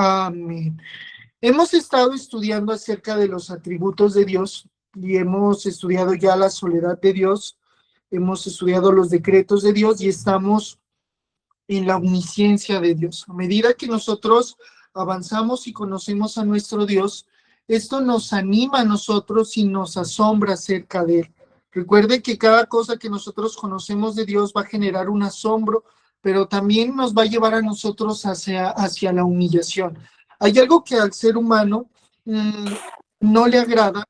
Amén. Hemos estado estudiando acerca de los atributos de Dios y hemos estudiado ya la soledad de Dios, hemos estudiado los decretos de Dios y estamos en la omnisciencia de Dios. A medida que nosotros avanzamos y conocemos a nuestro Dios, esto nos anima a nosotros y nos asombra acerca de Él. Recuerde que cada cosa que nosotros conocemos de Dios va a generar un asombro, pero también nos va a llevar a nosotros hacia la humillación. Hay algo que al ser humano mmm, no le agrada,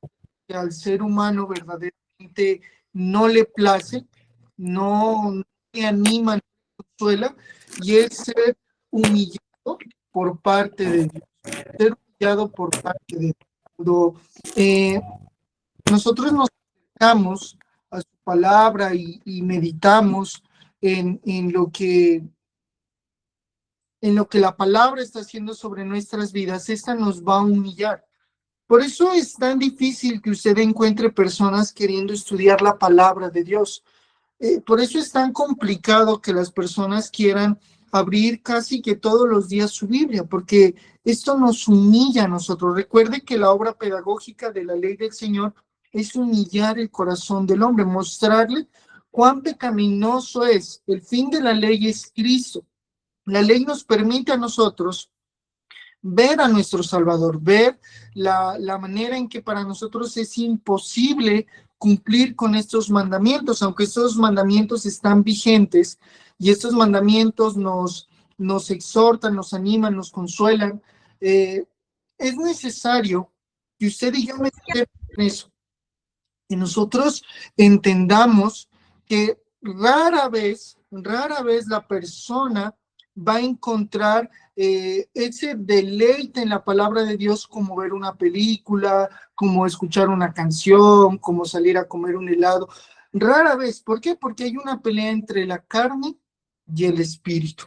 que al ser humano verdaderamente no le place, no le anima, no le consuela, y es ser humillado por parte de Dios, ser humillado por parte de Dios. Cuando nosotros nos acercamos a su palabra y meditamos en lo que la palabra está haciendo sobre nuestras vidas, esta nos va a humillar. Por eso es tan difícil que usted encuentre personas queriendo estudiar la palabra de Dios. Por eso es tan complicado que las personas quieran abrir casi que todos los días su Biblia, porque esto nos humilla a nosotros. Recuerde que la obra pedagógica de la ley del Señor es humillar el corazón del hombre, mostrarle cuán pecaminoso es. El fin de la ley es Cristo. La ley nos permite a nosotros ver a nuestro Salvador, ver la manera en que para nosotros es imposible cumplir con estos mandamientos, aunque estos mandamientos están vigentes y estos mandamientos nos exhortan, nos animan, nos consuelan. Es necesario que usted y yo meditemos en eso, que nosotros entendamos que rara vez la persona va a encontrar ese deleite en la palabra de Dios como ver una película, como escuchar una canción, como salir a comer un helado. Rara vez. ¿Por qué? Porque hay una pelea entre la carne y el espíritu.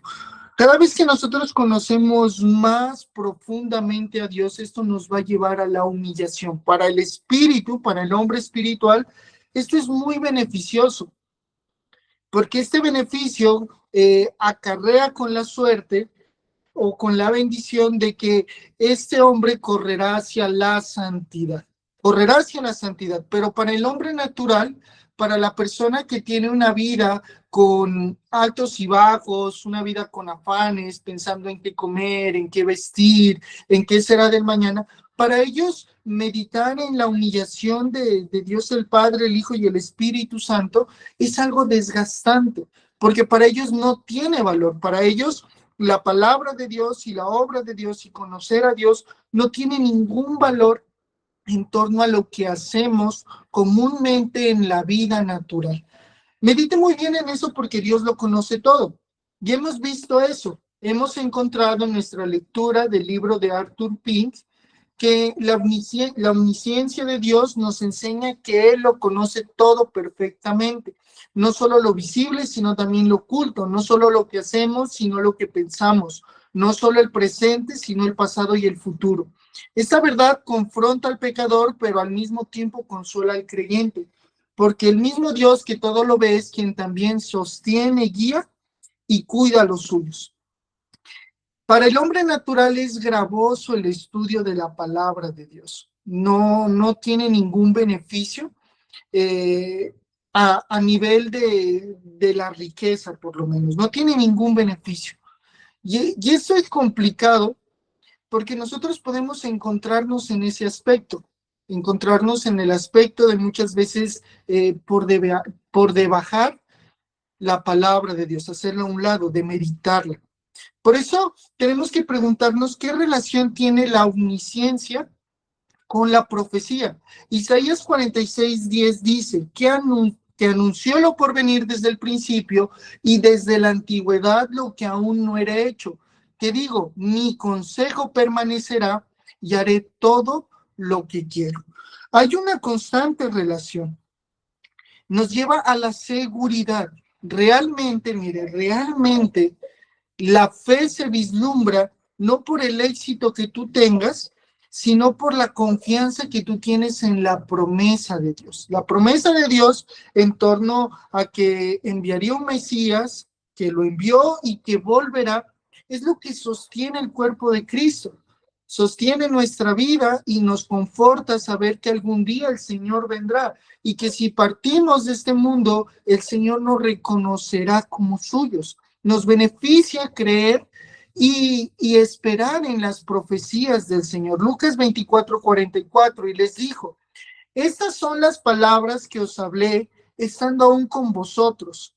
Cada vez que nosotros conocemos más profundamente a Dios, esto nos va a llevar a la humillación. Para el espíritu, para el hombre espiritual, esto es muy beneficioso, porque este beneficio acarrea con la suerte o con la bendición de que este hombre correrá hacia la santidad, pero para el hombre natural, para la persona que tiene una vida con altos y bajos, una vida con afanes, pensando en qué comer, en qué vestir, en qué será del mañana, para ellos meditar en la humillación de Dios el Padre, el Hijo y el Espíritu Santo es algo desgastante, porque para ellos no tiene valor, para ellos la palabra de Dios y la obra de Dios y conocer a Dios no tiene ningún valor en torno a lo que hacemos comúnmente en la vida natural. Medite muy bien en eso porque Dios lo conoce todo. Y hemos visto eso. Hemos encontrado en nuestra lectura del libro de Arthur Pink que la omnisciencia de Dios nos enseña que Él lo conoce todo perfectamente. No solo lo visible, sino también lo oculto. No solo lo que hacemos, sino lo que pensamos. No solo el presente, sino el pasado y el futuro. Esta verdad confronta al pecador, pero al mismo tiempo consuela al creyente, porque el mismo Dios que todo lo ve es quien también sostiene, guía y cuida a los suyos. Para el hombre natural es gravoso el estudio de la palabra de Dios. No tiene ningún beneficio a nivel de la riqueza, por lo menos. No tiene ningún beneficio. Y eso es complicado porque nosotros podemos encontrarnos en ese aspecto, encontrarnos en el aspecto de muchas veces por debajar la palabra de Dios, hacerla a un lado, de meditarla. Por eso tenemos que preguntarnos qué relación tiene la omnisciencia con la profecía. Isaías 46:10 dice que anunció lo por venir desde el principio y desde la antigüedad lo que aún no era hecho. Que digo, mi consejo permanecerá y haré todo lo que quiero. Hay una constante relación. Nos lleva a la seguridad. Realmente, mire, realmente la fe se vislumbra no por el éxito que tú tengas, sino por la confianza que tú tienes en la promesa de Dios. La promesa de Dios en torno a que enviaría un Mesías, que lo envió y que volverá, es lo que sostiene el cuerpo de Cristo. Sostiene nuestra vida y nos conforta saber que algún día el Señor vendrá y que si partimos de este mundo, el Señor nos reconocerá como suyos. Nos beneficia creer y esperar en las profecías del Señor. Lucas 24:44, y les dijo: estas son las palabras que os hablé estando aún con vosotros.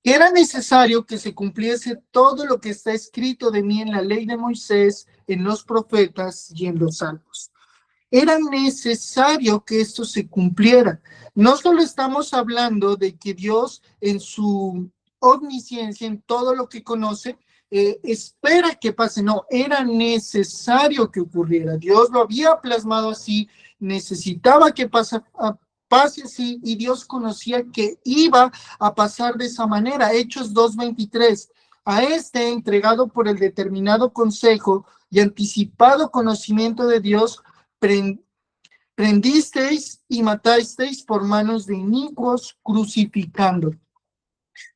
Era necesario que se cumpliese todo lo que está escrito de mí en la ley de Moisés, en los profetas y en los salmos. Era necesario que esto se cumpliera. No solo estamos hablando de que Dios en su omnisciencia, en todo lo que conoce, espera que pase. No, era necesario que ocurriera. Dios lo había plasmado así, necesitaba que pase así, y Dios conocía que iba a pasar de esa manera. Hechos 2:23. A este, entregado por el determinado consejo y anticipado conocimiento de Dios, prendisteis y matasteis por manos de inicuos, crucificando.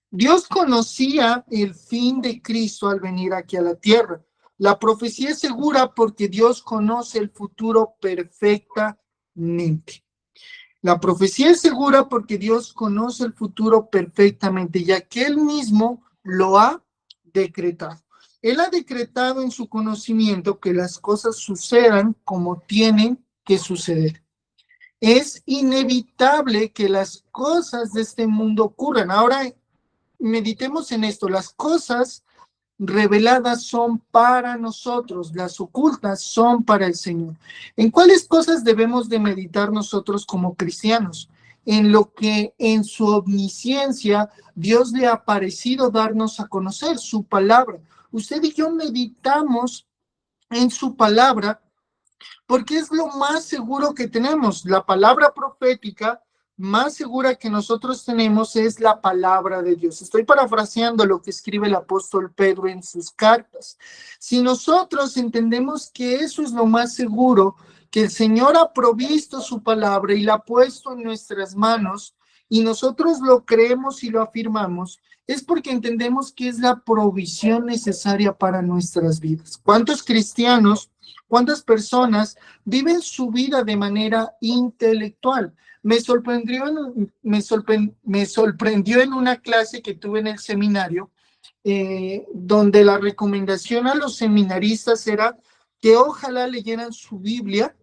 Dios conocía el fin de Cristo al venir aquí a la tierra. La profecía es segura porque Dios conoce el futuro perfectamente. La profecía es segura porque Dios conoce el futuro perfectamente, ya que Él mismo lo ha decretado. Él ha decretado en su conocimiento que las cosas sucedan como tienen que suceder. Es inevitable que las cosas de este mundo ocurran. Ahora, meditemos en esto. Las cosas reveladas son para nosotros, las ocultas son para el Señor. ¿En cuáles cosas debemos de meditar nosotros como cristianos? En lo que en su omnisciencia Dios le ha parecido darnos a conocer, su palabra. Usted y yo meditamos en su palabra porque es lo más seguro que tenemos. La palabra profética más segura que nosotros tenemos es la palabra de Dios. Estoy parafraseando lo que escribe el apóstol Pedro en sus cartas. Si nosotros entendemos que eso es lo más seguro, que el Señor ha provisto su palabra y la ha puesto en nuestras manos, y nosotros lo creemos y lo afirmamos, es porque entendemos que es la provisión necesaria para nuestras vidas. ¿Cuántos cristianos, cuántas personas viven su vida de manera intelectual? Me sorprendió en una clase que tuve en el seminario, donde la recomendación a los seminaristas era que ojalá leyeran su Biblia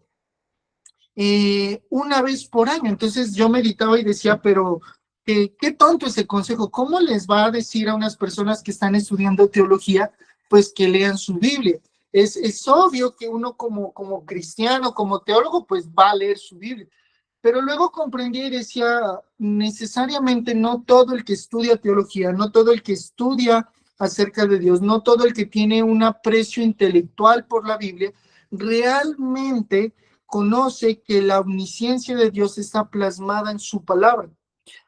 una vez por año. Entonces yo meditaba y decía, pero qué tonto ese consejo. ¿Cómo les va a decir a unas personas que están estudiando teología, pues que lean su Biblia? Es obvio que uno como cristiano, como teólogo, pues va a leer su Biblia. Pero luego comprendí y decía, necesariamente no todo el que estudia teología, no todo el que estudia acerca de Dios, no todo el que tiene un aprecio intelectual por la Biblia, realmente conoce que la omnisciencia de Dios está plasmada en su palabra.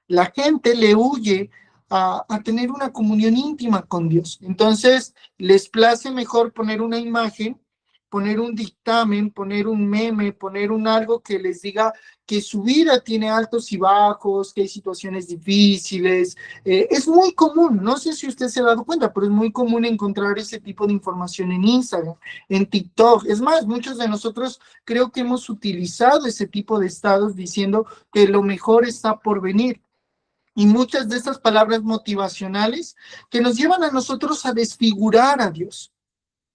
La gente le huye a tener una comunión íntima con Dios. Entonces, les place mejor poner una imagen, poner un dictamen, poner un meme, poner un algo que les diga que su vida tiene altos y bajos, que hay situaciones difíciles. Es muy común, no sé si usted se ha dado cuenta, pero es muy común encontrar ese tipo de información en Instagram, en TikTok. Es más, muchos de nosotros creo que hemos utilizado ese tipo de estados diciendo que lo mejor está por venir. Y muchas de estas palabras motivacionales que nos llevan a nosotros a desfigurar a Dios.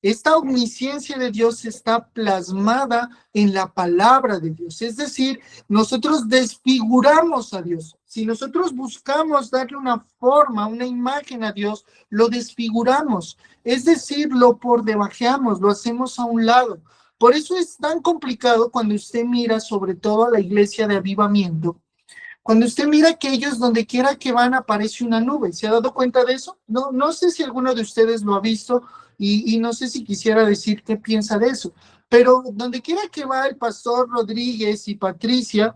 Esta omnisciencia de Dios está plasmada en la palabra de Dios. Es decir, nosotros desfiguramos a Dios. Si nosotros buscamos darle una forma, una imagen a Dios, lo desfiguramos. Es decir, lo por debajeamos, lo hacemos a un lado. Por eso es tan complicado cuando usted mira sobre todo a la iglesia de avivamiento. Cuando usted mira que ellos donde quiera que van aparece una nube. ¿Se ha dado cuenta de eso? No sé si alguno de ustedes lo ha visto y no sé si quisiera decir qué piensa de eso. Pero donde quiera que va el pastor Rodríguez y Patricia,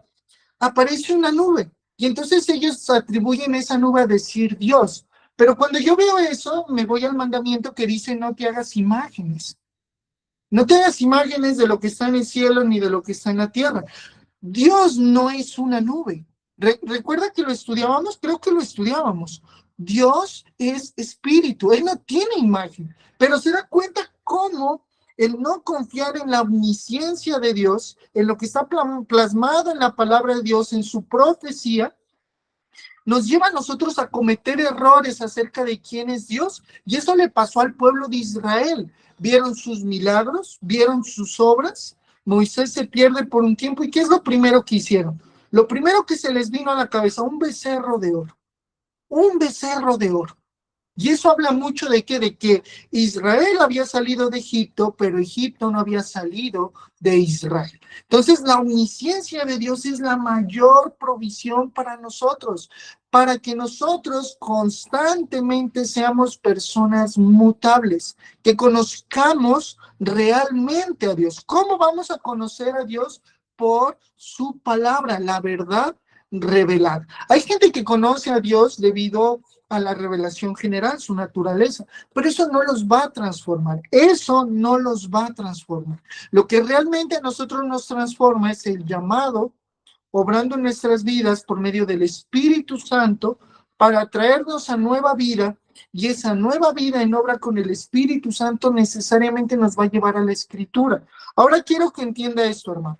aparece una nube. Y entonces ellos atribuyen esa nube a decir Dios. Pero cuando yo veo eso, me voy al mandamiento que dice no te hagas imágenes. No te hagas imágenes de lo que está en el cielo ni de lo que está en la tierra. Dios no es una nube. Recuerda que lo estudiábamos, creo que lo estudiábamos. Dios es espíritu, Él no tiene imagen, pero se da cuenta cómo el no confiar en la omnisciencia de Dios, en lo que está plasmado en la palabra de Dios, en su profecía, nos lleva a nosotros a cometer errores acerca de quién es Dios. Y eso le pasó al pueblo de Israel. Vieron sus milagros, vieron sus obras. Moisés se pierde por un tiempo. ¿Y qué es lo primero que hicieron? Lo primero que se les vino a la cabeza, un becerro de oro. Un becerro de oro. Y eso habla mucho de qué, de que Israel había salido de Egipto, pero Egipto no había salido de Israel. Entonces, la omnisciencia de Dios es la mayor provisión para nosotros, para que nosotros constantemente seamos personas mutables, que conozcamos realmente a Dios. ¿Cómo vamos a conocer a Dios? Por su palabra, la verdad revelada. Hay gente que conoce a Dios debido a la revelación general, su naturaleza, pero eso no los va a transformar, eso no los va a transformar. Lo que realmente a nosotros nos transforma es el llamado, obrando en nuestras vidas por medio del Espíritu Santo, para traernos a nueva vida, y esa nueva vida en obra con el Espíritu Santo necesariamente nos va a llevar a la Escritura. Ahora quiero que entienda esto, hermano.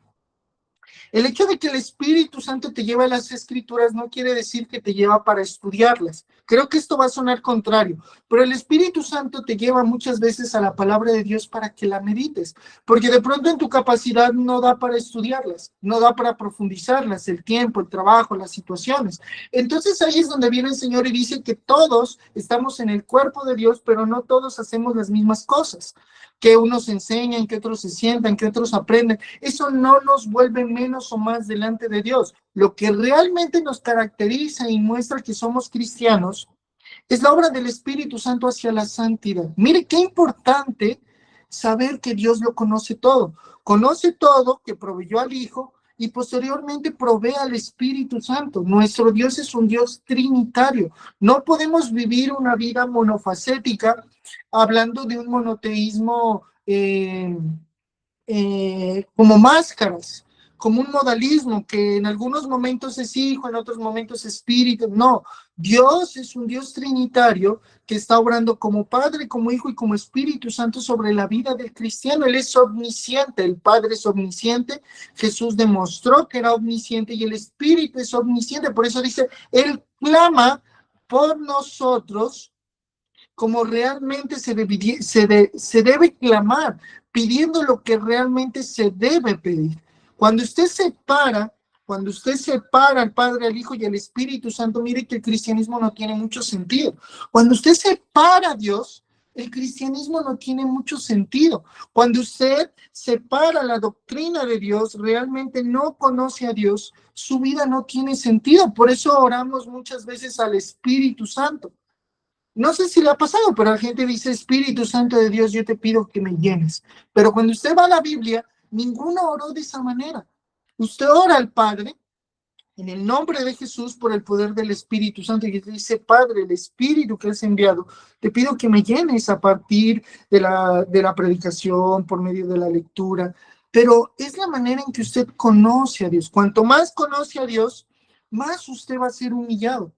El hecho de que el Espíritu Santo te lleva a las Escrituras no quiere decir que te lleva para estudiarlas. Creo que esto va a sonar contrario, pero el Espíritu Santo te lleva muchas veces a la palabra de Dios para que la medites, porque de pronto en tu capacidad no da para estudiarlas, no da para profundizarlas, el tiempo, el trabajo, las situaciones. Entonces ahí es donde viene el Señor y dice que todos estamos en el cuerpo de Dios, pero no todos hacemos las mismas cosas, que unos enseñan, que otros se sientan, que otros aprenden. Eso no nos vuelve menos o más delante de Dios. Lo que realmente nos caracteriza y muestra que somos cristianos es la obra del Espíritu Santo hacia la santidad. Mire qué importante saber que Dios lo conoce todo, que proveyó al Hijo y posteriormente provee al Espíritu Santo. Nuestro Dios es un Dios trinitario. No podemos vivir una vida monofacética hablando de un monoteísmo como máscaras, como un modalismo que en algunos momentos es hijo, en otros momentos es espíritu. No, Dios es un Dios trinitario que está obrando como Padre, como Hijo y como Espíritu Santo sobre la vida del cristiano. Él es omnisciente, el Padre es omnisciente, Jesús demostró que era omnisciente y el Espíritu es omnisciente. Por eso dice, Él clama por nosotros como realmente se debe clamar, pidiendo lo que realmente se debe pedir. Cuando usted separa al Padre, al Hijo y al Espíritu Santo, mire que el cristianismo no tiene mucho sentido. Cuando usted separa a Dios, el cristianismo no tiene mucho sentido. Cuando usted separa la doctrina de Dios, realmente no conoce a Dios, su vida no tiene sentido. Por eso oramos muchas veces al Espíritu Santo. No sé si le ha pasado, pero la gente dice, Espíritu Santo de Dios, yo te pido que me llenes. Pero cuando usted va a la Biblia, ninguno oró de esa manera. Usted ora al Padre en el nombre de Jesús por el poder del Espíritu Santo y dice, Padre, el Espíritu que has enviado, te pido que me llenes a partir de la predicación, por medio de la lectura. Pero es la manera en que usted conoce a Dios. Cuanto más conoce a Dios, más usted va a ser humillado.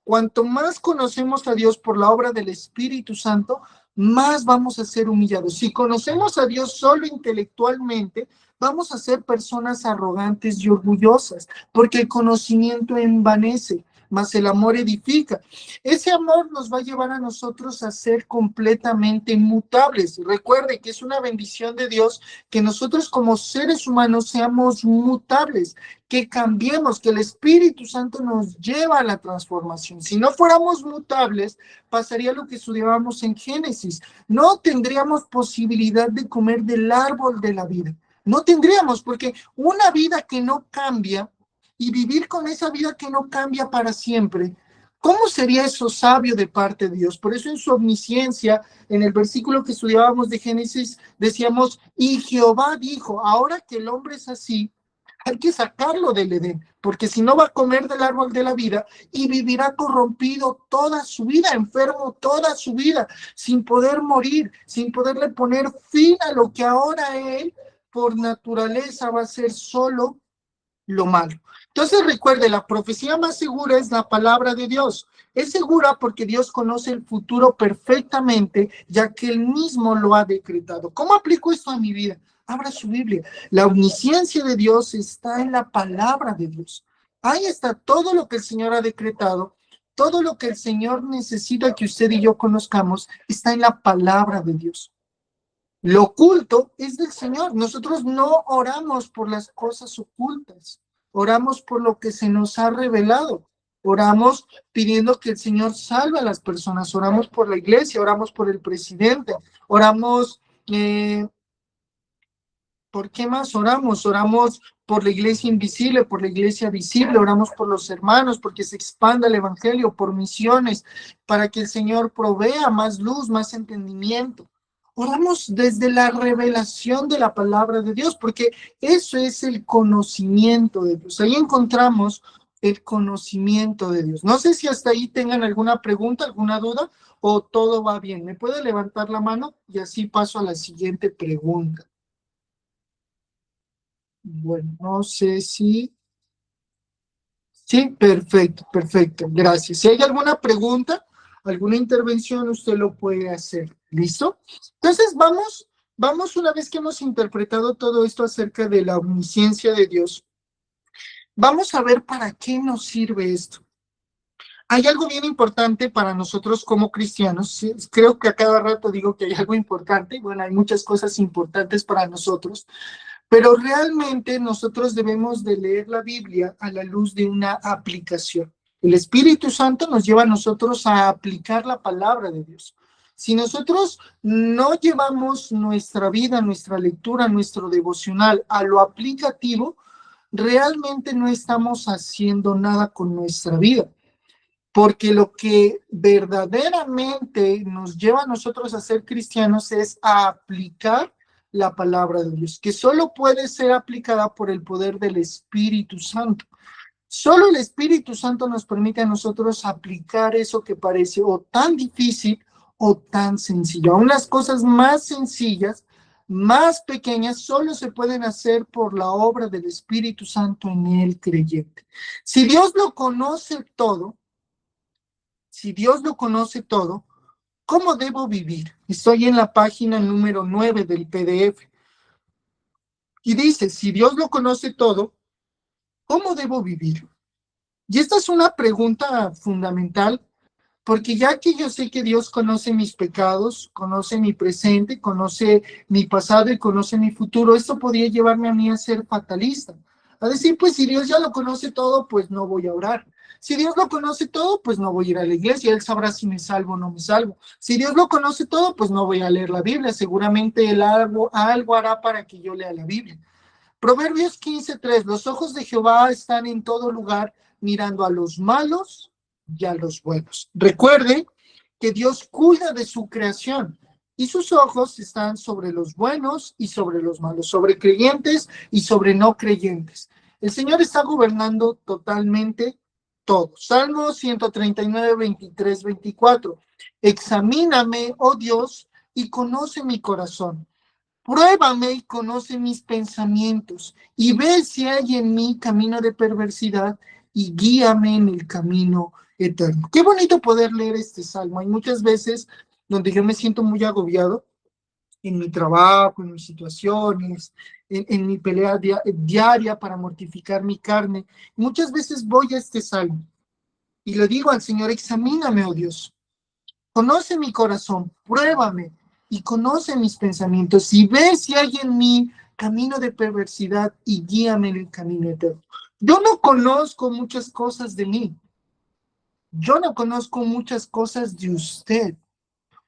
Cuanto más conocemos a Dios por la obra del Espíritu Santo, más vamos a ser humillados. Si conocemos a Dios solo intelectualmente, vamos a ser personas arrogantes y orgullosas, porque el conocimiento envanece, mas el amor edifica. Ese amor nos va a llevar a nosotros a ser completamente inmutables. Recuerde que es una bendición de Dios que nosotros como seres humanos seamos mutables, que cambiemos, que el Espíritu Santo nos lleva a la transformación. Si no fuéramos mutables, pasaría lo que estudiábamos en Génesis. No tendríamos posibilidad de comer del árbol de la vida. No tendríamos, porque una vida que no cambia y vivir con esa vida que no cambia para siempre, ¿cómo sería eso sabio de parte de Dios? Por eso en su omnisciencia, en el versículo que estudiábamos de Génesis, decíamos, y Jehová dijo, ahora que el hombre es así, hay que sacarlo del Edén, porque si no va a comer del árbol de la vida y vivirá corrompido toda su vida, enfermo toda su vida, sin poder morir, sin poderle poner fin a lo que ahora él por naturaleza va a ser solo lo malo. Entonces recuerde, la profecía más segura es la palabra de Dios. Es segura porque Dios conoce el futuro perfectamente, ya que Él mismo lo ha decretado. ¿Cómo aplico esto a mi vida? Abra su Biblia. La omnisciencia de Dios está en la palabra de Dios. Ahí está todo lo que el Señor ha decretado, todo lo que el Señor necesita que usted y yo conozcamos, está en la palabra de Dios. Lo oculto es del Señor. Nosotros no oramos por las cosas ocultas, oramos por lo que se nos ha revelado. Oramos pidiendo que el Señor salve a las personas, oramos por la iglesia, oramos por el presidente, oramos, ¿por qué más oramos? Oramos por la iglesia invisible, por la iglesia visible, oramos por los hermanos, porque se expanda el evangelio, por misiones, para que el Señor provea más luz, más entendimiento. Oramos desde la revelación de la palabra de Dios, porque eso es el conocimiento de Dios. Ahí encontramos el conocimiento de Dios. No sé si hasta ahí tengan alguna pregunta, alguna duda, o todo va bien. ¿Me puede levantar la mano? Y así paso a la siguiente pregunta. Bueno, no sé si... Sí, perfecto, perfecto. Gracias. Si hay alguna pregunta, alguna intervención, usted lo puede hacer. ¿Listo? Entonces, vamos una vez que hemos interpretado todo esto acerca de la omnisciencia de Dios, vamos a ver para qué nos sirve esto. Hay algo bien importante para nosotros como cristianos. Sí, creo que a cada rato digo que hay algo importante. Bueno, hay muchas cosas importantes para nosotros. Pero realmente nosotros debemos de leer la Biblia a la luz de una aplicación. El Espíritu Santo nos lleva a nosotros a aplicar la palabra de Dios. Si nosotros no llevamos nuestra vida, nuestra lectura, nuestro devocional a lo aplicativo, realmente no estamos haciendo nada con nuestra vida. Porque lo que verdaderamente nos lleva a nosotros a ser cristianos es a aplicar la palabra de Dios, que solo puede ser aplicada por el poder del Espíritu Santo. Solo el Espíritu Santo nos permite a nosotros aplicar eso que parece o tan difícil o tan sencillo. Aún las cosas más sencillas, más pequeñas, solo se pueden hacer por la obra del Espíritu Santo en el creyente. Si Dios lo conoce todo, si Dios lo conoce todo, ¿cómo debo vivir? Estoy en la página número 9 del PDF. Y dice, si Dios lo conoce todo, ¿cómo debo vivir? Y esta es una pregunta fundamental, porque ya que yo sé que Dios conoce mis pecados, conoce mi presente, conoce mi pasado y conoce mi futuro, esto podría llevarme a mí a ser fatalista. A decir, pues si Dios ya lo conoce todo, pues no voy a orar. Si Dios lo conoce todo, pues no voy a ir a la iglesia. Él sabrá si me salvo o no me salvo. Si Dios lo conoce todo, pues no voy a leer la Biblia. Seguramente Él algo hará para que yo lea la Biblia. Proverbios 15:3. Los ojos de Jehová están en todo lugar, mirando a los malos y a los buenos. Recuerde que Dios cuida de su creación y sus ojos están sobre los buenos y sobre los malos, sobre creyentes y sobre no creyentes. El Señor está gobernando totalmente todo. Salmo 139, 23, 24. Examíname, oh Dios, y conoce mi corazón. Pruébame y conoce mis pensamientos, y ve si hay en mí camino de perversidad, y guíame en el camino eterno. Qué bonito poder leer este salmo. Hay muchas veces donde yo me siento muy agobiado en mi trabajo, en mis situaciones, en mi pelea diaria para mortificar mi carne. Muchas veces voy a este salmo y le digo al Señor, examíname, oh Dios. Conoce mi corazón, pruébame y conoce mis pensamientos y ve si hay en mí camino de perversidad y guíame en el camino eterno. Yo no conozco muchas cosas de mí. Yo no conozco muchas cosas de usted.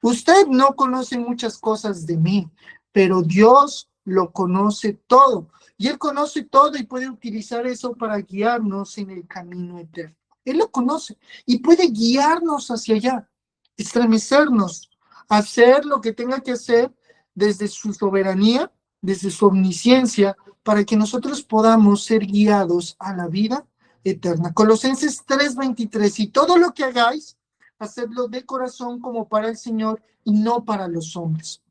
Usted no conoce muchas cosas de mí, pero Dios lo conoce todo. Y Él conoce todo y puede utilizar eso para guiarnos en el camino eterno. Él lo conoce y puede guiarnos hacia allá, estremecernos, hacer lo que tenga que hacer desde su soberanía, desde su omnisciencia, para que nosotros podamos ser guiados a la vida eterna. Colosenses 3:23, y todo lo que hagáis, hacedlo de corazón como para el Señor y no para los hombres.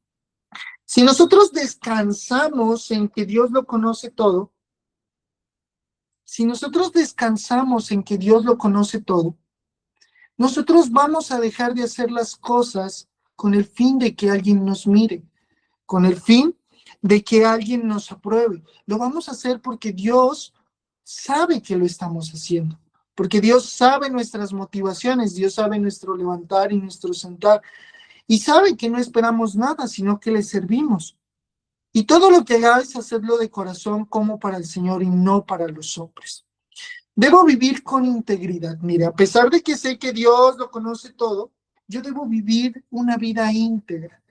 Si nosotros descansamos en que Dios lo conoce todo, Si nosotros descansamos en que Dios lo conoce todo, nosotros vamos a dejar de hacer las cosas con el fin de que alguien nos mire, con el fin de que alguien nos apruebe. Lo vamos a hacer porque Dios sabe que lo estamos haciendo, porque Dios sabe nuestras motivaciones, Dios sabe nuestro levantar y nuestro sentar, y sabe que no esperamos nada, sino que le servimos. Y todo lo que hagáis, hacedlo de corazón como para el Señor y no para los hombres. Debo vivir con integridad. Mire, a pesar de que sé que Dios lo conoce todo, yo debo vivir una vida íntegra.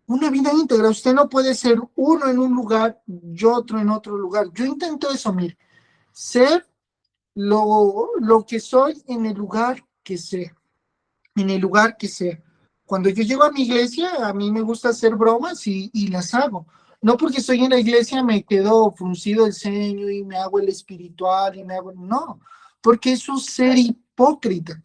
Una vida íntegra. Usted no puede ser uno en un lugar y otro en otro lugar. Yo intento eso, mire, ser lo que soy en el lugar que sea, en el lugar que sea. Cuando yo llego a mi iglesia, a mí me gusta hacer bromas y las hago. No porque estoy en la iglesia me quedo fruncido el ceño y me hago el espiritual y me hago... No, porque eso es ser hipócrita.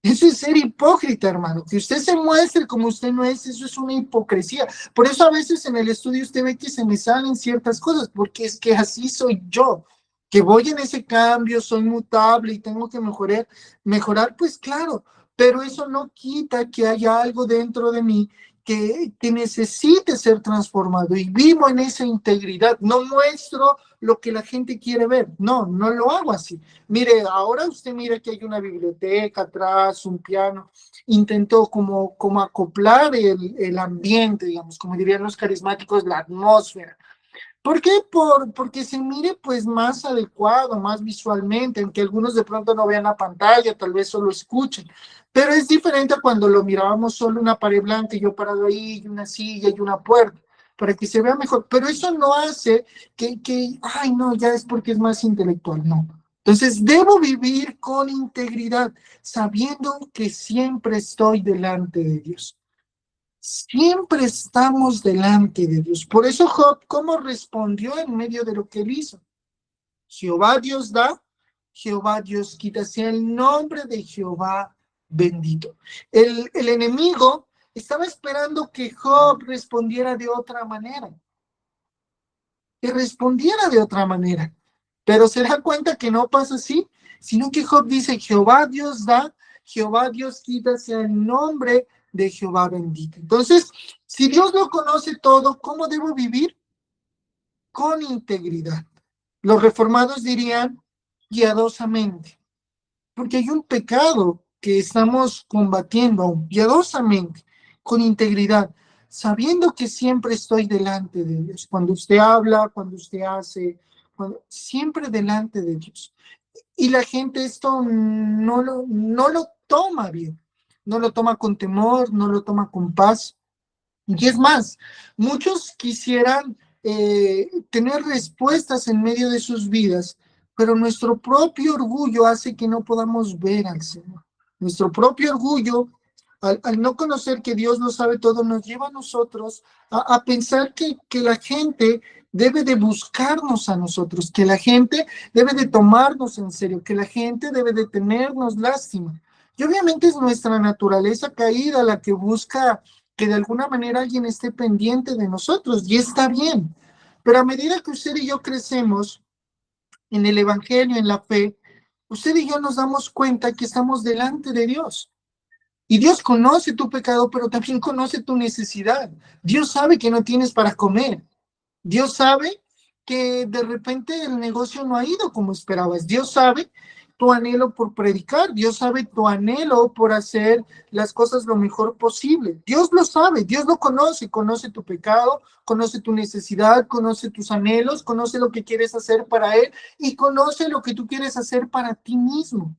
Eso es ser hipócrita, hermano. Que usted se muestre como usted no es, eso es una hipocresía. Por eso a veces en el estudio usted ve que se me salen ciertas cosas, porque es que así soy yo. Que voy en ese cambio, soy mutable y tengo que mejorar, pues claro, pero eso no quita que haya algo dentro de mí que necesite ser transformado y vivo en esa integridad. No muestro lo que la gente quiere ver, no lo hago así. Mire, ahora usted mira que hay una biblioteca atrás, un piano. Intento como acoplar el ambiente, digamos, como dirían los carismáticos, la atmósfera. ¿Por qué? Porque se mire pues más adecuado, más visualmente, aunque algunos de pronto no vean la pantalla, tal vez solo escuchen. Pero es diferente a cuando lo mirábamos solo una pared blanca y yo parado ahí, y una silla y una puerta, para que se vea mejor. Pero eso no hace ay no, ya es porque es más intelectual, no. Entonces debo vivir con integridad, sabiendo que siempre estoy delante de Dios. Siempre estamos delante de Dios. Por eso Job, ¿cómo respondió en medio de lo que él hizo? Jehová Dios da, Jehová Dios quita, sea el nombre de Jehová bendito. El enemigo estaba esperando que Job respondiera de otra manera, que respondiera de otra manera, pero se da cuenta que no pasa así, sino que Job dice, Jehová Dios da, Jehová Dios quita, sea el nombre de Jehová bendito. Entonces, si Dios lo conoce todo, ¿cómo debo vivir? Con integridad. Los reformados dirían piadosamente, porque hay un pecado que estamos combatiendo aún, piadosamente, con integridad, sabiendo que siempre estoy delante de Dios. Cuando usted habla, cuando usted hace, siempre delante de Dios. Y la gente esto no lo toma bien, no lo toma con temor, no lo toma con paz. Y es más, muchos quisieran tener respuestas en medio de sus vidas, pero nuestro propio orgullo hace que no podamos ver al Señor. Nuestro propio orgullo, al no conocer que Dios lo sabe todo, nos lleva a nosotros a pensar que la gente debe de buscarnos a nosotros, que la gente debe de tomarnos en serio, que la gente debe de tenernos lástima. Y obviamente es nuestra naturaleza caída la que busca que de alguna manera alguien esté pendiente de nosotros, y está bien. Pero a medida que usted y yo crecemos en el Evangelio, en la fe, usted y yo nos damos cuenta que estamos delante de Dios. Y Dios conoce tu pecado, pero también conoce tu necesidad. Dios sabe que no tienes para comer. Dios sabe que de repente el negocio no ha ido como esperabas. Dios sabe tu anhelo por predicar. Dios sabe tu anhelo por hacer las cosas lo mejor posible. Dios lo sabe, Dios lo conoce. Conoce tu pecado, conoce tu necesidad, conoce tus anhelos, conoce lo que quieres hacer para Él y conoce lo que tú quieres hacer para ti mismo.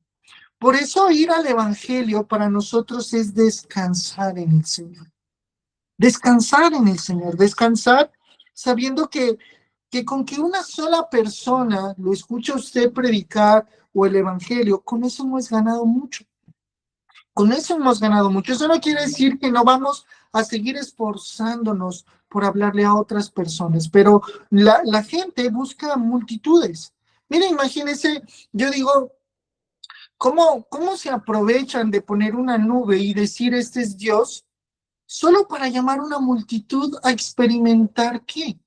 Por eso ir al Evangelio para nosotros es descansar en el Señor. Descansar en el Señor, descansar sabiendo que con que una sola persona lo escuche usted predicar o el Evangelio, con eso hemos ganado mucho. Con eso hemos ganado mucho. Eso no quiere decir que no vamos a seguir esforzándonos por hablarle a otras personas, pero la gente busca multitudes. Mira, imagínense, yo digo, ¿cómo se aprovechan de poner una nube y decir este es Dios solo para llamar a una multitud a experimentar qué?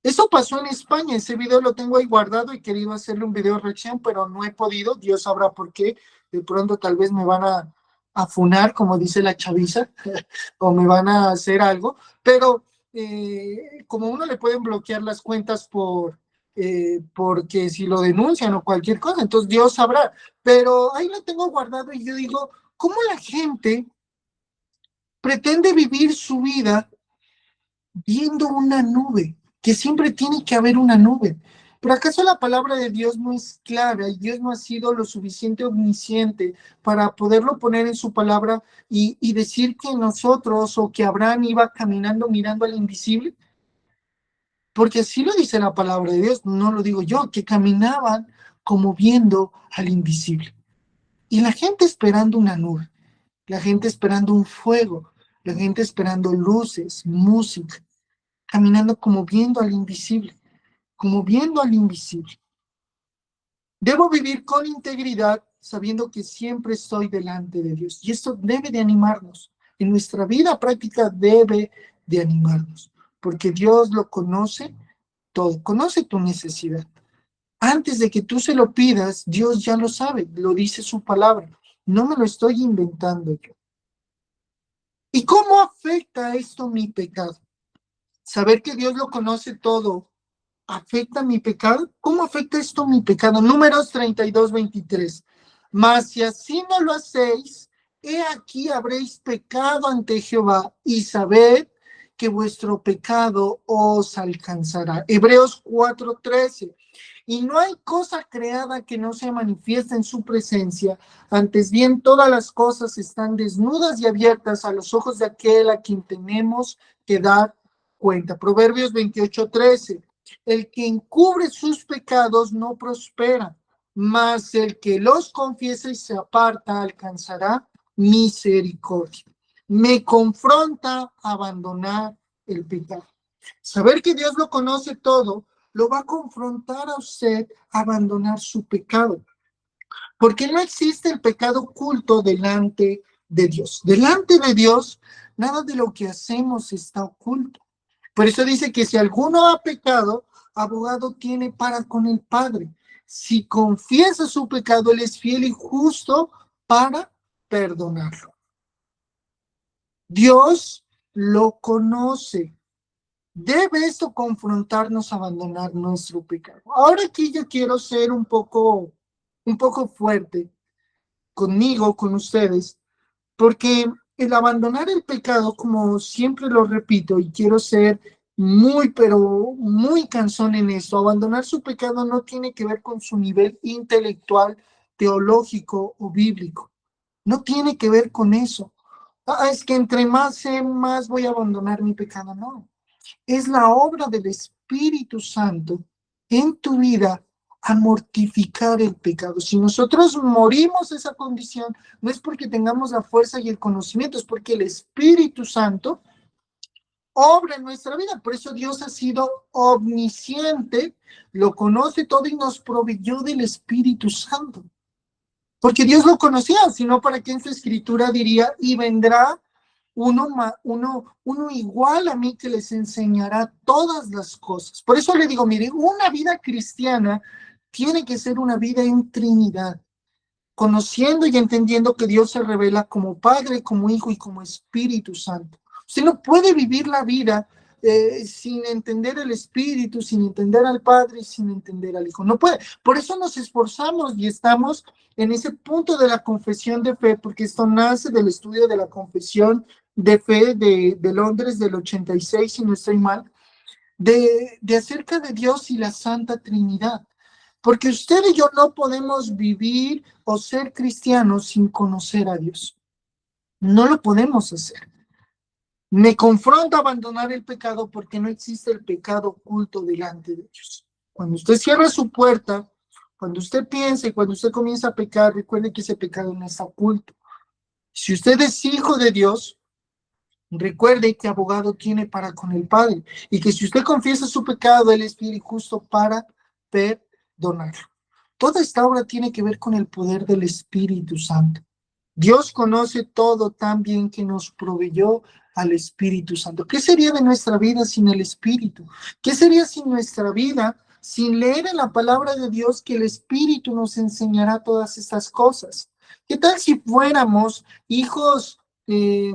Eso pasó en España, ese video lo tengo ahí guardado, he querido hacerle un video de reacción, pero no he podido, Dios sabrá por qué, de pronto tal vez me van a funar, como dice la chaviza, o me van a hacer algo, pero como uno le pueden bloquear las cuentas porque si lo denuncian o cualquier cosa, entonces Dios sabrá, pero ahí lo tengo guardado y yo digo, ¿cómo la gente pretende vivir su vida viendo una nube? Que siempre tiene que haber una nube. ¿Pero acaso la palabra de Dios no es clara y Dios no ha sido lo suficiente omnisciente para poderlo poner en su palabra y decir que nosotros o que Abraham iba caminando mirando al invisible? Porque así lo dice la palabra de Dios, no lo digo yo, que caminaban como viendo al invisible. Y la gente esperando una nube, la gente esperando un fuego, la gente esperando luces, música, caminando como viendo al invisible, como viendo al invisible. Debo vivir con integridad sabiendo que siempre estoy delante de Dios. Y esto debe de animarnos. En nuestra vida práctica debe de animarnos, porque Dios lo conoce todo, conoce tu necesidad. Antes de que tú se lo pidas, Dios ya lo sabe, lo dice su palabra. No me lo estoy inventando yo. ¿Y cómo afecta esto mi pecado? Saber que Dios lo conoce todo, ¿afecta mi pecado? ¿Cómo afecta esto mi pecado? Números 32:23. Mas si así no lo hacéis, he aquí habréis pecado ante Jehová y sabed que vuestro pecado os alcanzará. Hebreos 4:13. Y no hay cosa creada que no se manifieste en su presencia, antes bien todas las cosas están desnudas y abiertas a los ojos de aquel a quien tenemos que dar cuenta. Proverbios 28:13. El que encubre sus pecados no prospera, mas el que los confiesa y se aparta alcanzará misericordia. Me confronta a abandonar el pecado. Saber que Dios lo conoce todo, lo va a confrontar a usted a abandonar su pecado. Porque no existe el pecado oculto delante de Dios. Delante de Dios, nada de lo que hacemos está oculto. Por eso dice que si alguno ha pecado, abogado tiene para con el Padre. Si confiesa su pecado, él es fiel y justo para perdonarlo. Dios lo conoce. Debe esto confrontarnos a abandonar nuestro pecado. Ahora aquí yo quiero ser un poco fuerte conmigo, con ustedes, porque el abandonar el pecado, como siempre lo repito, y quiero ser muy, pero muy cansón en esto, abandonar su pecado no tiene que ver con su nivel intelectual, teológico o bíblico. No tiene que ver con eso. Es que entre más sé, más voy a abandonar mi pecado. No. Es la obra del Espíritu Santo en tu vida a mortificar el pecado. Si nosotros morimos esa condición, no es porque tengamos la fuerza y el conocimiento, es porque el Espíritu Santo obra en nuestra vida. Por eso Dios ha sido omnisciente, lo conoce todo y nos proveyó del Espíritu Santo. Porque Dios lo conocía, sino para qué en su escritura diría, y vendrá uno igual a mí que les enseñará todas las cosas. Por eso le digo, mire, una vida cristiana tiene que ser una vida en Trinidad, conociendo y entendiendo que Dios se revela como Padre, como Hijo y como Espíritu Santo. Usted no puede vivir la vida sin entender el Espíritu, sin entender al Padre y sin entender al Hijo. No puede. Por eso nos esforzamos y estamos en ese punto de la confesión de fe, porque esto nace del estudio de la confesión de fe de Londres del 86, si no estoy mal, de acerca de Dios y la Santa Trinidad. Porque usted y yo no podemos vivir o ser cristianos sin conocer a Dios. No lo podemos hacer. Me confronta a abandonar el pecado porque no existe el pecado oculto delante de Dios. Cuando usted cierra su puerta, cuando usted piensa y cuando usted comienza a pecar, recuerde que ese pecado no está oculto. Si usted es hijo de Dios, recuerde que abogado tiene para con el Padre y que si usted confiesa su pecado, Él es fiel y justo para perdonarlo. Toda esta obra tiene que ver con el poder del Espíritu Santo. Dios conoce todo tan bien que nos proveyó al Espíritu Santo. ¿Qué sería de nuestra vida sin el Espíritu? ¿Qué sería sin nuestra vida sin leer en la palabra de Dios que el Espíritu nos enseñará todas estas cosas? ¿Qué tal si fuéramos hijos que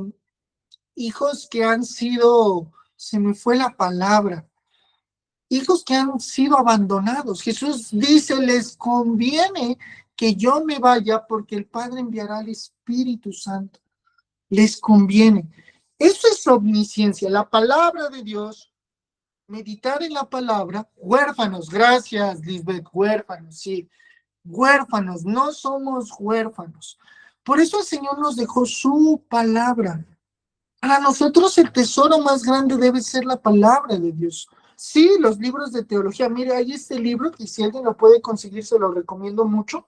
han sido, se me fue la palabra, hijos que han sido abandonados? Jesús dice, les conviene que yo me vaya porque el Padre enviará al Espíritu Santo. Les conviene. Eso es omnisciencia, la palabra de Dios, meditar en la palabra. Huérfanos, gracias Lisbeth, huérfanos, sí, huérfanos, no somos huérfanos. Por eso el Señor nos dejó su palabra. Para nosotros el tesoro más grande debe ser la palabra de Dios. Sí, los libros de teología. Mire, hay este libro que si alguien lo puede conseguir, se lo recomiendo mucho.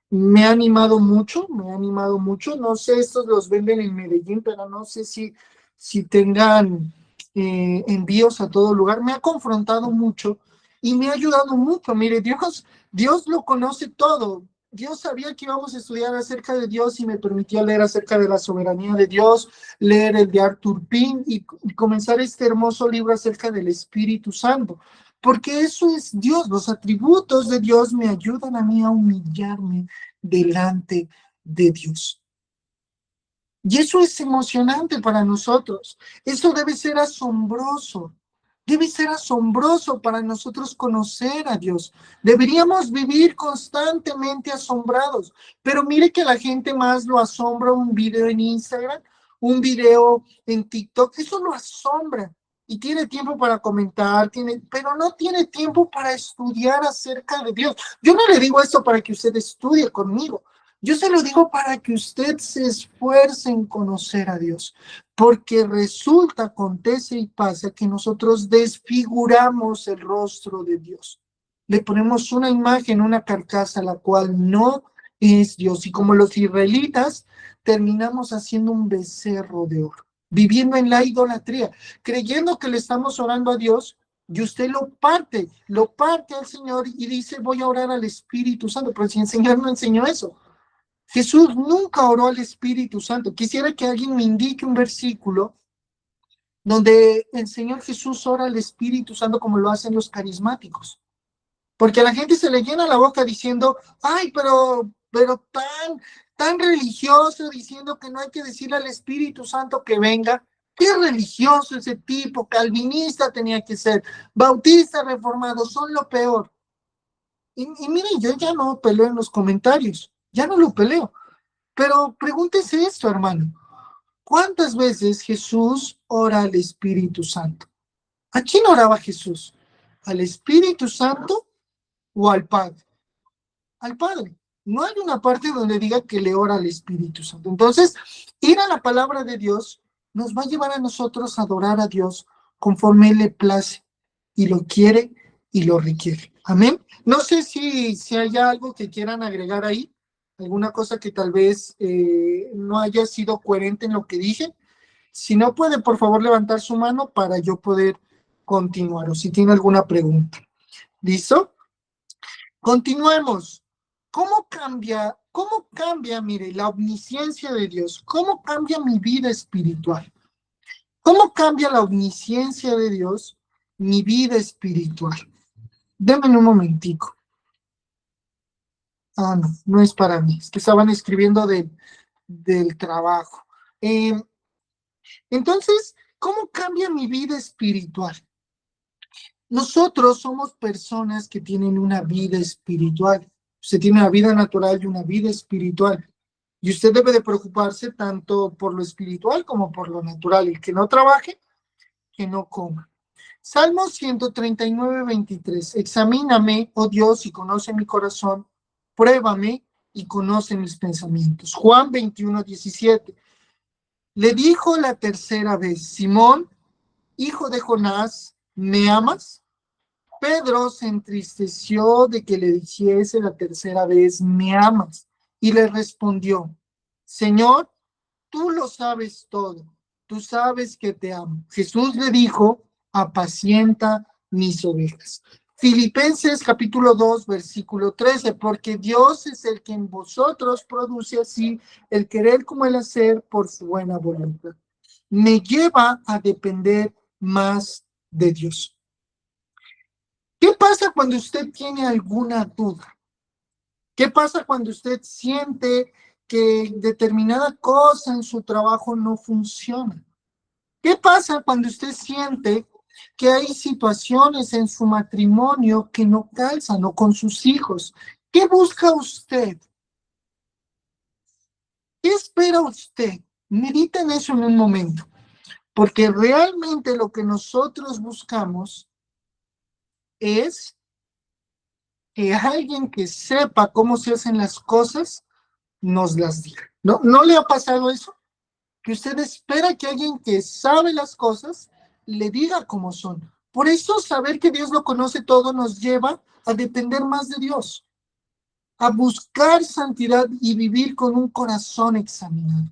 Me ha animado mucho, me ha animado mucho. No sé, estos los venden en Medellín, pero no sé si tengan envíos a todo lugar. Me ha confrontado mucho y me ha ayudado mucho. Mire, Dios lo conoce todo. Dios sabía que íbamos a estudiar acerca de Dios y me permitió leer acerca de la soberanía de Dios, leer el de Arthur Pym y comenzar este hermoso libro acerca del Espíritu Santo. Porque eso es Dios, los atributos de Dios me ayudan a mí a humillarme delante de Dios. Y eso es emocionante para nosotros. Eso debe ser asombroso. Debe ser asombroso para nosotros conocer a Dios. Deberíamos vivir constantemente asombrados. Pero mire que la gente más lo asombra un video en Instagram, un video en TikTok. Eso lo asombra. Y tiene tiempo para comentar, pero no tiene tiempo para estudiar acerca de Dios. Yo no le digo esto para que usted estudie conmigo. Yo se lo digo para que usted se esfuerce en conocer a Dios, porque resulta, acontece y pasa que nosotros desfiguramos el rostro de Dios. Le ponemos una imagen, una carcasa, la cual no es Dios. Y como los israelitas, terminamos haciendo un becerro de oro, viviendo en la idolatría, creyendo que le estamos orando a Dios, y usted lo parte al Señor y dice, voy a orar al Espíritu Santo, pero si el Señor no enseñó eso. Jesús nunca oró al Espíritu Santo. Quisiera que alguien me indique un versículo donde el Señor Jesús ora al Espíritu Santo como lo hacen los carismáticos. Porque a la gente se le llena la boca diciendo, ay, pero tan religioso, diciendo que no hay que decirle al Espíritu Santo que venga. Qué religioso ese tipo, calvinista tenía que ser, bautista, reformado, son lo peor. Y miren, yo ya no peleo en los comentarios, ya no lo peleo. Pero pregúntese esto, hermano. ¿Cuántas veces Jesús ora al Espíritu Santo? ¿A quién oraba Jesús? ¿Al Espíritu Santo o al Padre? Al Padre. No hay una parte donde diga que le ora al Espíritu Santo. Entonces, ir a la palabra de Dios nos va a llevar a nosotros a adorar a Dios conforme Él le place y lo quiere y lo requiere. Amén. No sé si hay algo que quieran agregar ahí, alguna cosa que tal vez no haya sido coherente en lo que dije. Si no puede, por favor, levantar su mano para yo poder continuar o si tiene alguna pregunta. ¿Listo? Continuemos. ¿Cómo cambia, mire, la omnisciencia de Dios? ¿Cómo cambia mi vida espiritual? ¿Cómo cambia la omnisciencia de Dios mi vida espiritual? Denme un momentico. Ah, no, no es para mí. Es que estaban escribiendo del trabajo. Entonces, ¿cómo cambia mi vida espiritual? Nosotros somos personas que tienen una vida espiritual. Usted tiene una vida natural y una vida espiritual. Y usted debe de preocuparse tanto por lo espiritual como por lo natural. El que no trabaje, que no coma. Salmo 139, 23. Examíname, oh Dios, y conoce mi corazón. Pruébame y conoce mis pensamientos. Juan 21, 17. Le dijo la tercera vez, Simón, hijo de Jonás, ¿me amas? Pedro se entristeció de que le dijese la tercera vez, ¿me amas? Y le respondió, Señor, tú lo sabes todo, tú sabes que te amo. Jesús le dijo, apacienta mis ovejas. Filipenses capítulo 2, versículo 13, porque Dios es el que en vosotros produce así el querer como el hacer por su buena voluntad. me lleva a depender más de Dios. ¿Qué pasa cuando usted tiene alguna duda? ¿Qué pasa cuando usted siente que determinada cosa en su trabajo no funciona? ¿Qué pasa cuando usted siente que hay situaciones en su matrimonio que no calzan o con sus hijos? ¿Qué busca usted? ¿Qué espera usted? Medita en eso en un momento, porque realmente lo que nosotros buscamos es que alguien que sepa cómo se hacen las cosas nos las diga. ¿No le ha pasado eso? Que usted espera que alguien que sabe las cosas le diga cómo son. Por eso saber que Dios lo conoce todo nos lleva a depender más de Dios, a buscar santidad y vivir con un corazón examinado.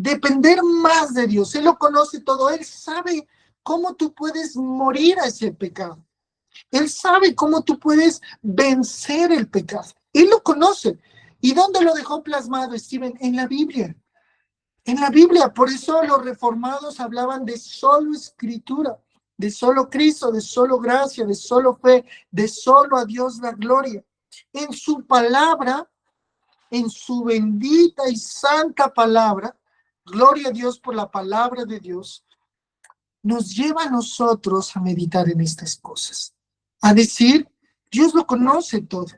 Depender más de Dios. Él lo conoce todo. Él sabe cómo tú puedes morir a ese pecado. Él sabe cómo tú puedes vencer el pecado. Él lo conoce. ¿Y dónde lo dejó plasmado, Steven? En la Biblia. En la Biblia. Por eso los reformados hablaban de solo escritura, de solo Cristo, de solo gracia, de solo fe, de solo a Dios la gloria. En su palabra, en su bendita y santa palabra, gloria a Dios por la palabra de Dios, nos lleva a nosotros a meditar en estas cosas, a decir, Dios lo conoce todo,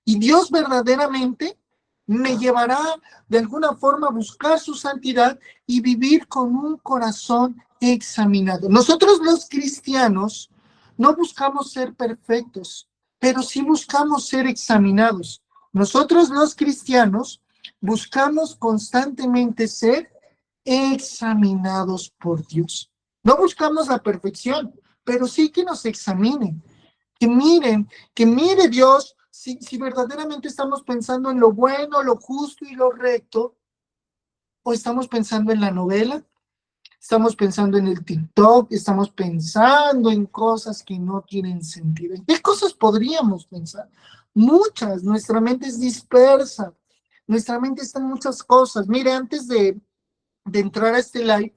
y Dios verdaderamente me llevará de alguna forma a buscar su santidad y vivir con un corazón examinado. Nosotros los cristianos no buscamos ser perfectos, pero sí buscamos ser examinados. Nosotros los cristianos buscamos constantemente ser examinados por Dios. No buscamos la perfección, pero sí que nos examinen, que miren, que mire Dios si verdaderamente estamos pensando en lo bueno, lo justo y lo recto, o estamos pensando en la novela, estamos pensando en el TikTok, estamos pensando en cosas que no tienen sentido. ¿En qué cosas podríamos pensar? Muchas, nuestra mente es dispersa, nuestra mente está en muchas cosas. Mire, antes de entrar a este live,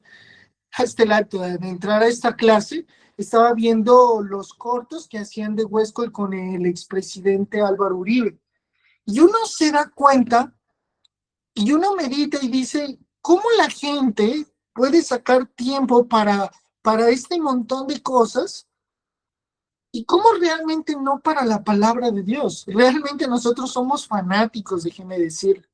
de entrar a esta clase, estaba viendo los cortos que hacían de Huesco con el expresidente Álvaro Uribe. Y uno se da cuenta y uno medita y dice, ¿cómo la gente puede sacar tiempo para este montón de cosas? ¿Y cómo realmente no para la palabra de Dios? Realmente nosotros somos fanáticos, déjeme decir.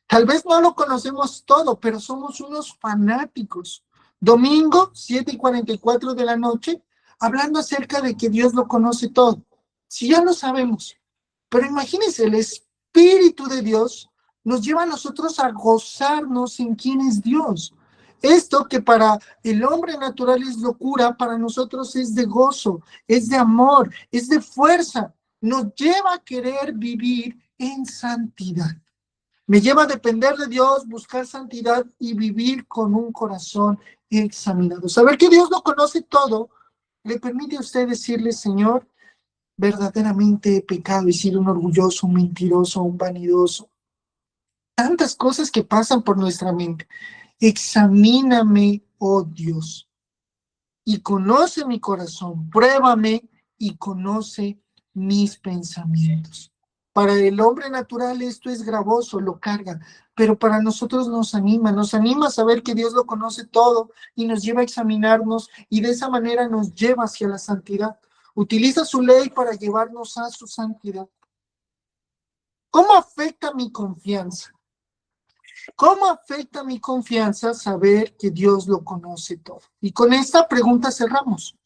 Tal vez no lo conocemos todo, pero somos unos fanáticos. Domingo, 7:44 de la noche, hablando acerca de que Dios lo conoce todo. Si ya lo sabemos, pero imagínense, el Espíritu de Dios nos lleva a nosotros a gozarnos en quién es Dios. Esto que para el hombre natural es locura, para nosotros es de gozo, es de amor, es de fuerza. Nos lleva a querer vivir en santidad. Me lleva a depender de Dios, buscar santidad y vivir con un corazón examinado. Saber que Dios lo conoce todo le permite a usted decirle, Señor, verdaderamente he pecado, y ser un orgulloso, un mentiroso, un vanidoso. Tantas cosas que pasan por nuestra mente. Examíname, oh Dios, y conoce mi corazón, pruébame y conoce mis pensamientos. Para el hombre natural esto es gravoso, lo carga, pero para nosotros nos anima a saber que Dios lo conoce todo y nos lleva a examinarnos y de esa manera nos lleva hacia la santidad. Utiliza su ley para llevarnos a su santidad. ¿Cómo afecta mi confianza? ¿Cómo afecta mi confianza saber que Dios lo conoce todo? Y con esta pregunta cerramos.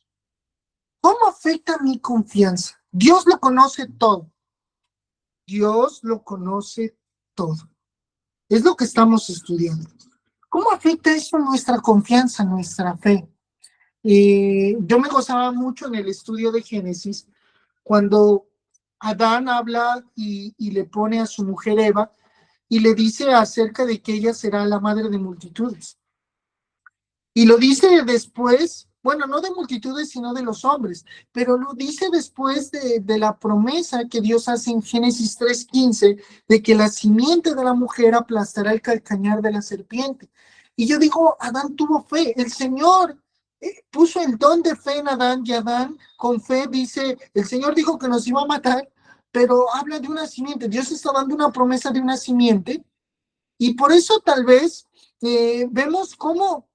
¿Cómo afecta mi confianza? Dios lo conoce todo. Dios lo conoce todo. Es lo que estamos estudiando. ¿Cómo afecta eso nuestra confianza, nuestra fe? Yo me gozaba mucho en el estudio de Génesis cuando Adán habla y le pone a su mujer Eva y le dice acerca de que ella será la madre de multitudes. Y lo dice después, bueno, no de multitudes, sino de los hombres, pero lo dice después de la promesa que Dios hace en Génesis 3:15, de que la simiente de la mujer aplastará el calcañar de la serpiente. Y yo digo, Adán tuvo fe, el Señor puso el don de fe en Adán, y Adán con fe dice, el Señor dijo que nos iba a matar, pero habla de una simiente. Dios está dando una promesa de una simiente, y por eso tal vez vemos cómo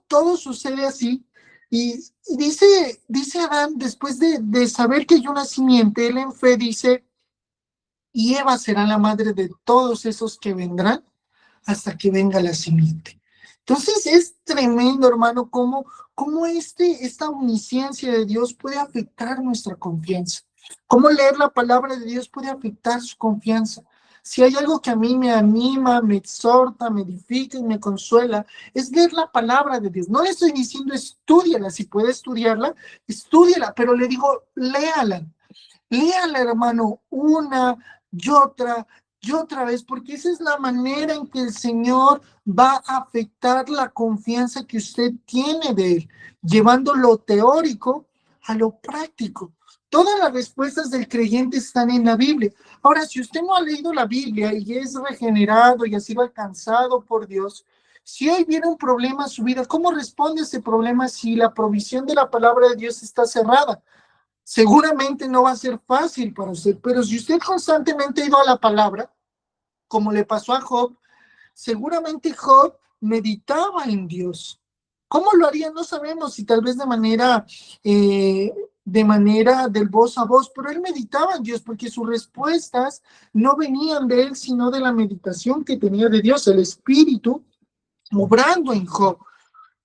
todo sucede así. Y dice Adán, después de saber que hay una simiente, él en fe dice, y Eva será la madre de todos esos que vendrán hasta que venga la simiente. Entonces es tremendo, hermano, cómo esta omnisciencia de Dios puede afectar nuestra confianza. Cómo leer la palabra de Dios puede afectar su confianza. Si hay algo que a mí me anima, me exhorta, me edifica y me consuela, es leer la palabra de Dios. No le estoy diciendo estúdiala, si puede estudiarla, estúdiala, pero le digo, léala. Léala, hermano, una y otra vez, porque esa es la manera en que el Señor va a afectar la confianza que usted tiene de Él, llevando lo teórico a lo práctico. Todas las respuestas del creyente están en la Biblia. Ahora, si usted no ha leído la Biblia y es regenerado y ha sido alcanzado por Dios, si hoy viene un problema a su vida, ¿cómo responde a ese problema si la provisión de la palabra de Dios está cerrada? Seguramente no va a ser fácil para usted, pero si usted constantemente ha ido a la palabra, como le pasó a Job, seguramente Job meditaba en Dios. ¿Cómo lo haría? No sabemos, si tal vez de manera del voz a voz, pero él meditaba en Dios porque sus respuestas no venían de él, sino de la meditación que tenía de Dios, el Espíritu obrando en Job.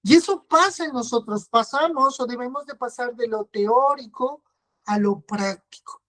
Y eso pasa en nosotros, pasamos o debemos de pasar de lo teórico a lo práctico,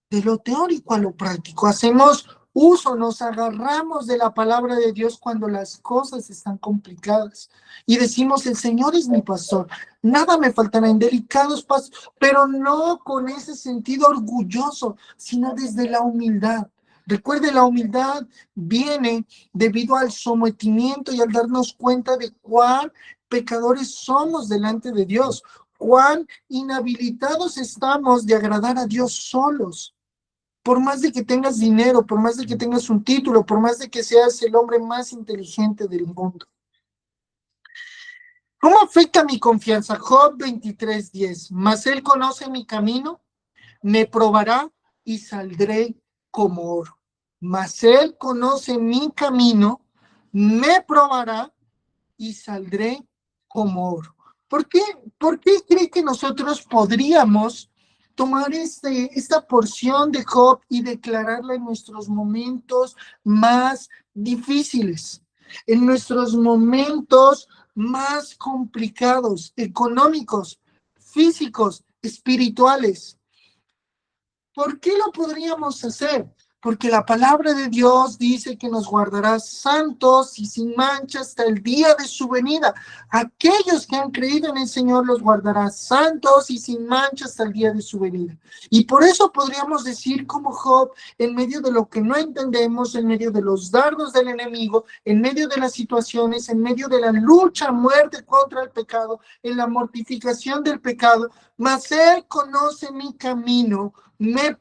de lo teórico a lo práctico. Hacemos uso, nos agarramos de la palabra de Dios cuando las cosas están complicadas y decimos, el Señor es mi pastor, nada me faltará, en delicados pasos, pero no con ese sentido orgulloso, sino desde la humildad. Recuerde, la humildad viene debido al sometimiento y al darnos cuenta de cuán pecadores somos delante de Dios, cuán inhabilitados estamos de agradar a Dios solos. Por más de que tengas dinero, por más de que tengas un título, por más de que seas el hombre más inteligente del mundo. ¿Cómo afecta mi confianza? Job 23:10. Mas él conoce mi camino, me probará y saldré como oro. Mas él conoce mi camino, me probará y saldré como oro. ¿Por qué? ¿Por qué cree que nosotros podríamos tomar esta porción de Job y declararla en nuestros momentos más difíciles, en nuestros momentos más complicados, económicos, físicos, espirituales? ¿Por qué lo podríamos hacer? Porque la palabra de Dios dice que nos guardará santos y sin mancha hasta el día de su venida. Aquellos que han creído en el Señor los guardará santos y sin mancha hasta el día de su venida. Y por eso podríamos decir como Job, en medio de lo que no entendemos, en medio de los dardos del enemigo, en medio de las situaciones, en medio de la lucha a muerte contra el pecado, en la mortificación del pecado, mas Él conoce mi camino, me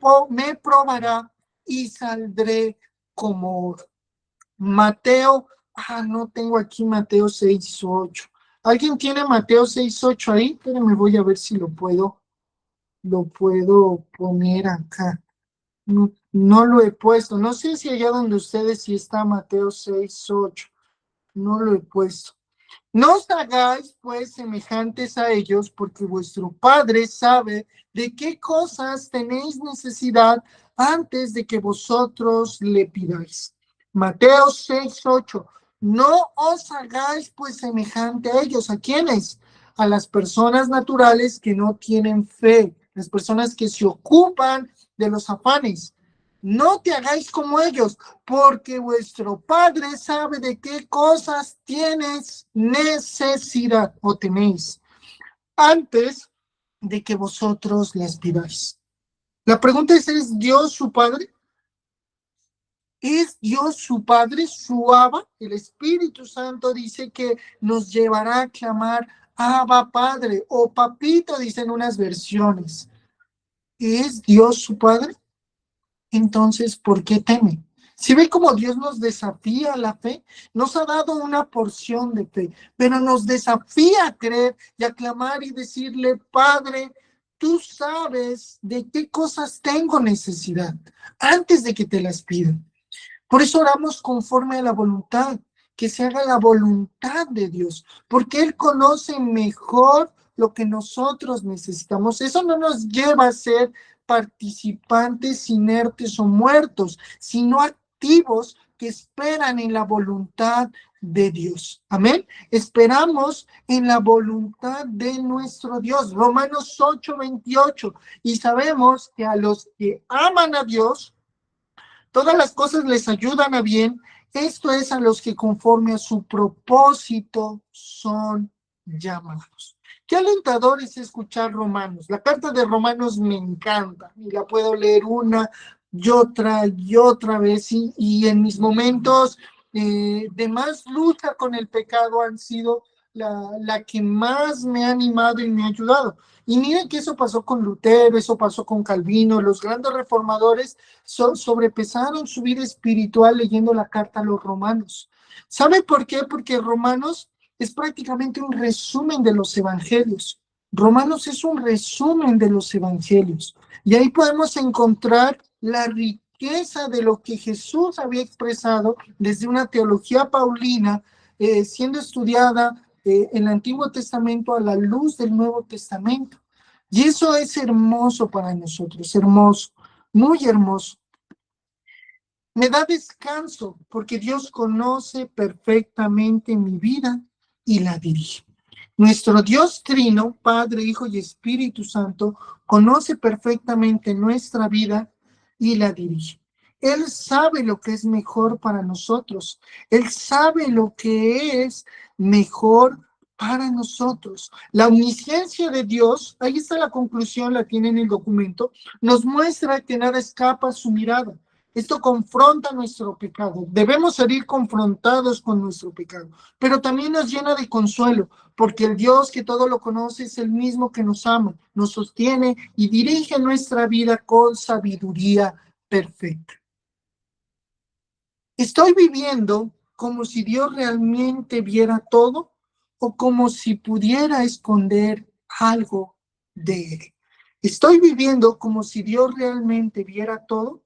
probará y saldré como oro. Mateo, no tengo aquí Mateo 6:8. ¿Alguien tiene Mateo 6:8 ahí? Pero me voy a ver si lo puedo poner acá. No lo he puesto. No sé si allá donde ustedes sí está Mateo 6:8. No lo he puesto. No os hagáis pues semejantes a ellos, porque vuestro Padre sabe de qué cosas tenéis necesidad antes de que vosotros le pidáis. Mateo 6:8. No os hagáis pues semejante a ellos. ¿A quiénes? A las personas naturales que no tienen fe, las personas que se ocupan de los afanes. No te hagáis como ellos, porque vuestro Padre sabe de qué cosas tienes necesidad o tenéis antes de que vosotros les pidáis. La pregunta ¿es Dios su Padre? ¿Es Dios su Padre, su Abba? El Espíritu Santo dice que nos llevará a clamar Abba Padre o Papito, dicen unas versiones. ¿Es Dios su Padre? Entonces, ¿por qué teme? Si ve cómo Dios nos desafía a la fe, nos ha dado una porción de fe, pero nos desafía a creer y a clamar y decirle, Padre, tú sabes de qué cosas tengo necesidad antes de que te las pida. Por eso oramos conforme a la voluntad, que se haga la voluntad de Dios, porque Él conoce mejor lo que nosotros necesitamos. Eso no nos lleva a ser participantes inertes o muertos, sino activos que esperan en la voluntad de Dios. Amén. Esperamos en la voluntad de nuestro Dios. Romanos 8:28. Y sabemos que a los que aman a Dios, todas las cosas les ayudan a bien. Esto es a los que conforme a su propósito son llamados. Qué alentador es escuchar Romanos. La carta de Romanos me encanta y la puedo leer una y otra vez. Y en mis momentos de más lucha con el pecado han sido la que más me ha animado y me ha ayudado. Y miren que eso pasó con Lutero, eso pasó con Calvino, los grandes reformadores sobrepesaron su vida espiritual leyendo la carta a los romanos. ¿Sabe por qué? Porque Romanos es prácticamente un resumen de los evangelios. Romanos es un resumen de los evangelios. Y ahí podemos encontrar la riqueza de lo que Jesús había expresado desde una teología paulina, siendo estudiada en el Antiguo Testamento a la luz del Nuevo Testamento. Y eso es hermoso para nosotros, hermoso, muy hermoso. Me da descanso porque Dios conoce perfectamente mi vida y la dirige. Nuestro Dios trino, Padre, Hijo y Espíritu Santo, conoce perfectamente nuestra vida y la dirige. Él sabe lo que es mejor para nosotros. Él sabe lo que es mejor para nosotros. La omnisciencia de Dios, ahí está la conclusión, la tiene en el documento, nos muestra que nada escapa a su mirada. Esto confronta nuestro pecado. Debemos salir confrontados con nuestro pecado, pero también nos llena de consuelo, porque el Dios que todo lo conoce es el mismo que nos ama, nos sostiene y dirige nuestra vida con sabiduría perfecta. ¿Estoy viviendo como si Dios realmente viera todo o como si pudiera esconder algo de Él? ¿Estoy viviendo como si Dios realmente viera todo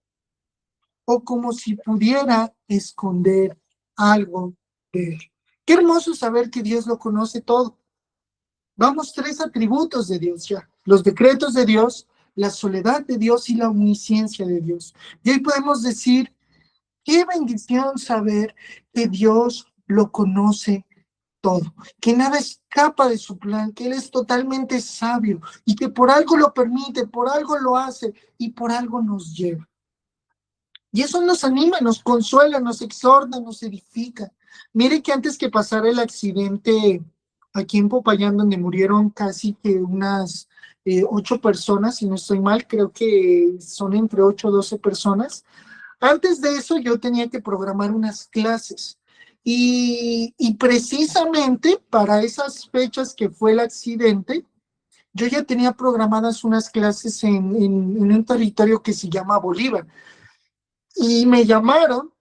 o como si pudiera esconder algo de Él? Qué hermoso saber que Dios lo conoce todo. Vamos, 3 atributos de Dios ya: los decretos de Dios, la soledad de Dios y la omnisciencia de Dios. Y hoy podemos decir, qué bendición saber que Dios lo conoce todo, que nada escapa de su plan, que Él es totalmente sabio y que por algo lo permite, por algo lo hace y por algo nos lleva. Y eso nos anima, nos consuela, nos exhorta, nos edifica. Mire que antes que pasara el accidente aquí en Popayán, donde murieron casi que unas 8 personas, si no estoy mal, creo que son entre 8 o 12 personas. Antes de eso yo tenía que programar unas clases y precisamente para esas fechas que fue el accidente, yo ya tenía programadas unas clases en un territorio que se llama Bolívar y me llamaron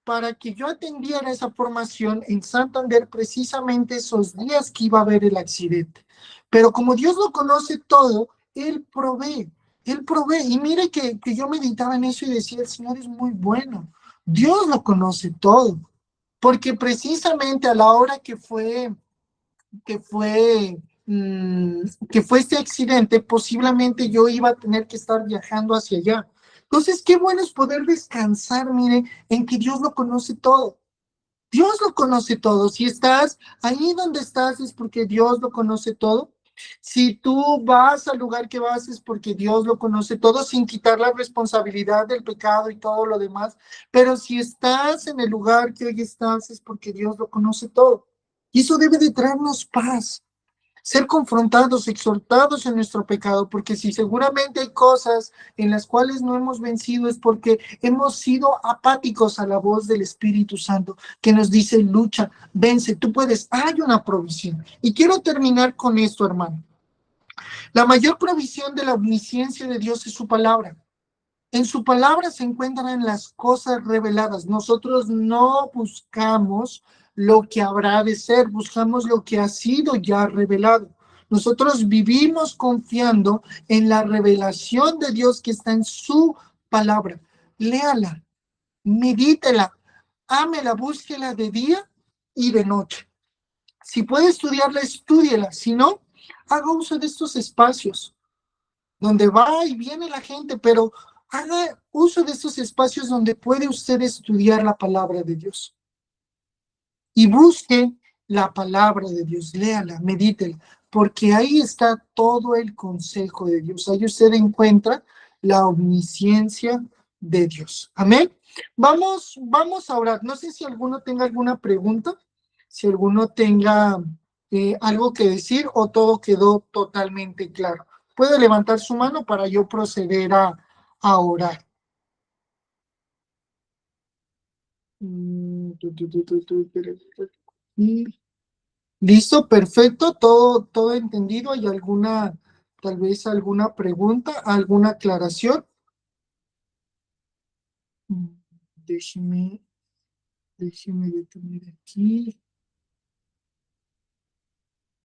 para que yo atendiera esa formación en Santander precisamente esos días que iba a haber el accidente. Pero como Dios lo conoce todo, Él provee, Él provee. Y mire que yo meditaba en eso y decía, el Señor es muy bueno. Dios lo conoce todo. Porque precisamente a la hora que fue, que fue este accidente, posiblemente yo iba a tener que estar viajando hacia allá. Entonces, qué bueno es poder descansar, mire, en que Dios lo conoce todo. Dios lo conoce todo. Si estás ahí donde estás es porque Dios lo conoce todo. Si tú vas al lugar que vas es porque Dios lo conoce todo, sin quitar la responsabilidad del pecado y todo lo demás. Pero si estás en el lugar que hoy estás es porque Dios lo conoce todo. Y eso debe de traernos paz, ser confrontados, exhortados en nuestro pecado, porque si seguramente hay cosas en las cuales no hemos vencido es porque hemos sido apáticos a la voz del Espíritu Santo que nos dice, lucha, vence, tú puedes, hay una provisión. Y quiero terminar con esto, hermano. La mayor provisión de la omnisciencia de Dios es su palabra. En su palabra se encuentran las cosas reveladas. Nosotros no buscamos lo que habrá de ser, buscamos lo que ha sido ya revelado. Nosotros vivimos confiando en la revelación de Dios que está en su palabra. Léala, medítela, ámela, búsquela de día y de noche. Si puede estudiarla, estúdiela. Si no, haga uso de estos espacios donde va y viene la gente, pero haga uso de estos espacios donde puede usted estudiar la palabra de Dios. Y busque la palabra de Dios, léala, medítela, porque ahí está todo el consejo de Dios. Ahí usted encuentra la omnisciencia de Dios. Amén. Vamos a orar. No sé si alguno tenga alguna pregunta, si alguno tenga algo que decir o todo quedó totalmente claro. Puede levantar su mano para yo proceder a orar. Listo, perfecto, todo entendido. ¿Hay alguna, tal vez alguna pregunta, alguna aclaración? Mm, Déjeme, déjeme detener aquí.